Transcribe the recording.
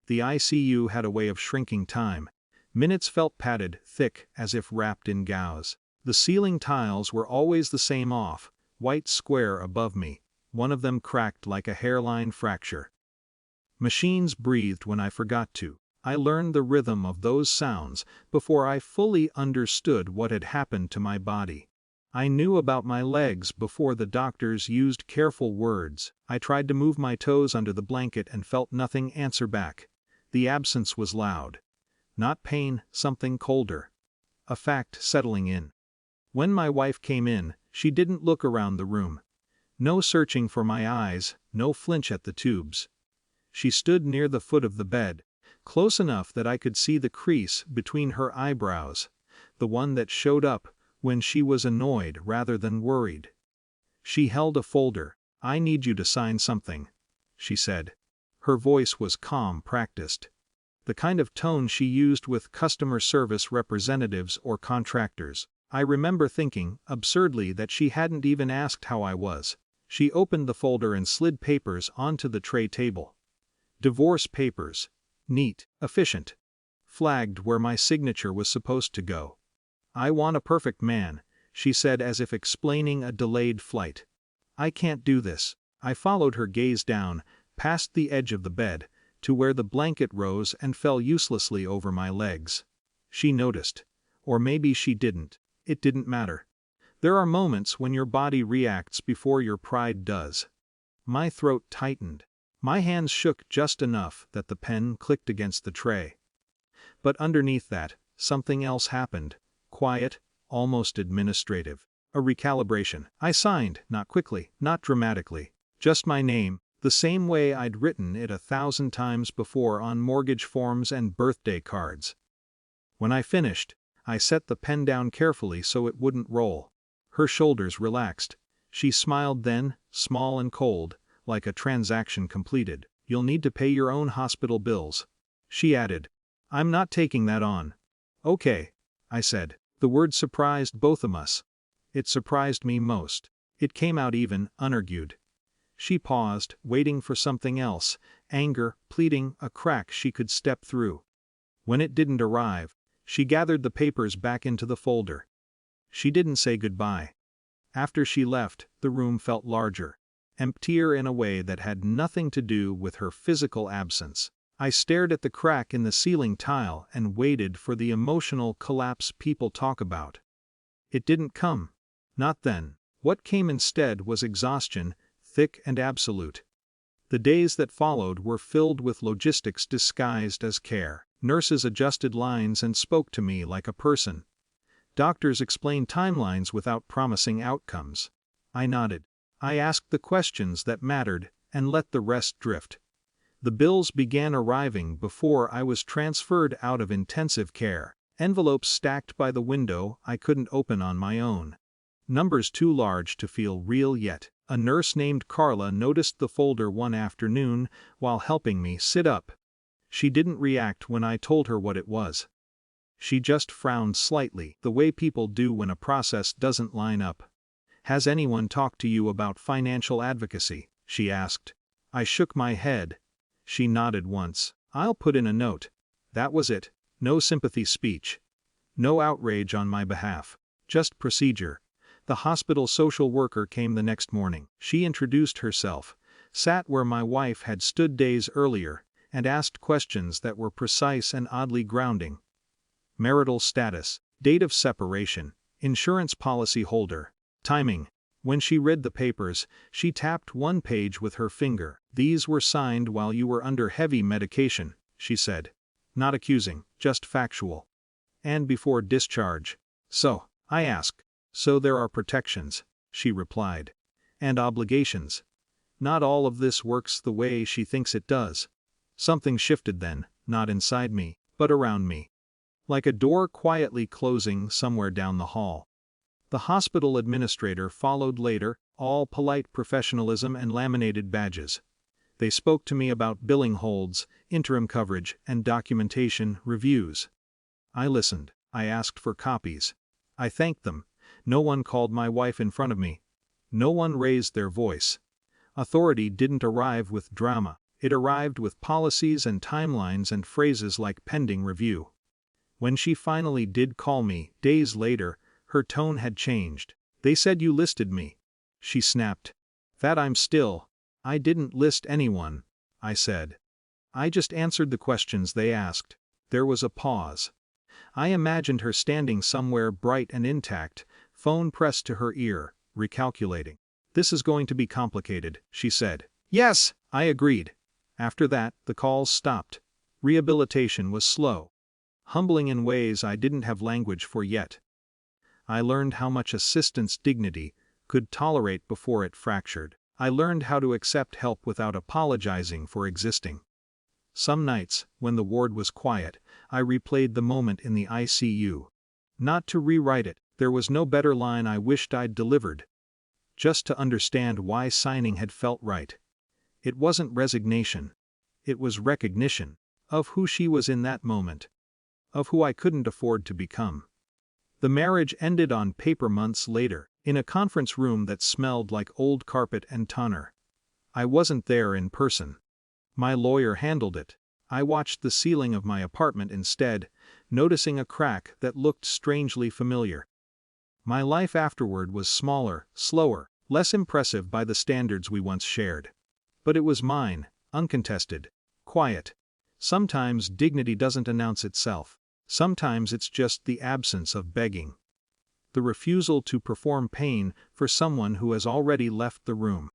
The ICU had a way of shrinking time. Minutes felt padded, thick, as if wrapped in gauze. The ceiling tiles were always the same white square above me, one of them cracked like a hairline fracture. Machines breathed when I forgot to. I learned the rhythm of those sounds before I fully understood what had happened to my body. I knew about my legs before the doctors used careful words. I tried to move my toes under the blanket and felt nothing answer back. The absence was loud. Not pain, something colder. A fact settling in. When my wife came in, she didn't look around the room. No searching for my eyes, no flinch at the tubes. She stood near the foot of the bed, close enough that I could see the crease between her eyebrows, the one that showed up when she was annoyed rather than worried. She held a folder. "I need you to sign something," she said. Her voice was calm, practiced. The kind of tone she used with customer service representatives or contractors. I remember thinking, absurdly, that she hadn't even asked how I was. She opened the folder and slid papers onto the tray table. Divorce papers. Neat, efficient. Flagged where my signature was supposed to go. "I want a perfect man," she said as if explaining a delayed flight. "I can't do this." I followed her gaze down, past the edge of the bed, to where the blanket rose and fell uselessly over my legs. She noticed. Or maybe she didn't. It didn't matter. There are moments when your body reacts before your pride does. My throat tightened. My hands shook just enough that the pen clicked against the tray. But underneath that, something else happened. Quiet, almost administrative. A recalibration. I signed, not quickly, not dramatically. Just my name, the same way I'd written it 1,000 times before on mortgage forms and birthday cards. When I finished, I set the pen down carefully so it wouldn't roll. Her shoulders relaxed. She smiled then, small and cold, like a transaction completed. "You'll need to pay your own hospital bills," she added. "I'm not taking that on." "Okay," I said. The word surprised both of us. It surprised me most. It came out even, unargued. She paused, waiting for something else, anger, pleading, a crack she could step through. When it didn't arrive, she gathered the papers back into the folder. She didn't say goodbye. After she left, the room felt larger, emptier in a way that had nothing to do with her physical absence. I stared at the crack in the ceiling tile and waited for the emotional collapse people talk about. It didn't come. Not then. What came instead was exhaustion, thick and absolute. The days that followed were filled with logistics disguised as care. Nurses adjusted lines and spoke to me like a person. Doctors explained timelines without promising outcomes. I nodded. I asked the questions that mattered and let the rest drift. The bills began arriving before I was transferred out of intensive care. Envelopes stacked by the window I couldn't open on my own. Numbers too large to feel real yet. A nurse named Carla noticed the folder one afternoon while helping me sit up. She didn't react when I told her what it was. She just frowned slightly, the way people do when a process doesn't line up. "Has anyone talked to you about financial advocacy?" she asked. I shook my head. She nodded once. "I'll put in a note." That was it. No sympathy speech. No outrage on my behalf. Just procedure. The hospital social worker came the next morning. She introduced herself, sat where my wife had stood days earlier, and asked questions that were precise and oddly grounding. Marital status, date of separation, insurance policy holder, timing. When she read the papers, she tapped one page with her finger. "These were signed while you were under heavy medication," she said. Not accusing, just factual. "And before discharge." "So?" I asked. "So there are protections," she replied. "And obligations. Not all of this works the way she thinks it does." Something shifted then, not inside me, but around me. Like a door quietly closing somewhere down the hall. The hospital administrator followed later, all polite professionalism and laminated badges. They spoke to me about billing holds, interim coverage, and documentation reviews. I listened. I asked for copies. I thanked them. No one called my wife in front of me. No one raised their voice. Authority didn't arrive with drama. It arrived with policies and timelines and phrases like pending review. When she finally did call me, days later, her tone had changed. "They said you listed me," she snapped. "That I'm still." "I didn't list anyone," I said. "I just answered the questions they asked." There was a pause. I imagined her standing somewhere bright and intact, phone pressed to her ear, recalculating. "This is going to be complicated," she said. "Yes," I agreed. After that, the calls stopped. Rehabilitation was slow. Humbling in ways I didn't have language for yet. I learned how much assistance dignity could tolerate before it fractured. I learned how to accept help without apologizing for existing. Some nights, when the ward was quiet, I replayed the moment in the ICU. Not to rewrite it, there was no better line I wished I'd delivered. Just to understand why signing had felt right. It wasn't resignation. It was recognition of who she was in that moment. Of who I couldn't afford to become. The marriage ended on paper months later, in a conference room that smelled like old carpet and toner. I wasn't there in person. My lawyer handled it. I watched the ceiling of my apartment instead, noticing a crack that looked strangely familiar. My life afterward was smaller, slower, less impressive by the standards we once shared. But it was mine, uncontested, quiet. Sometimes dignity doesn't announce itself. Sometimes it's just the absence of begging. The refusal to perform pain for someone who has already left the room.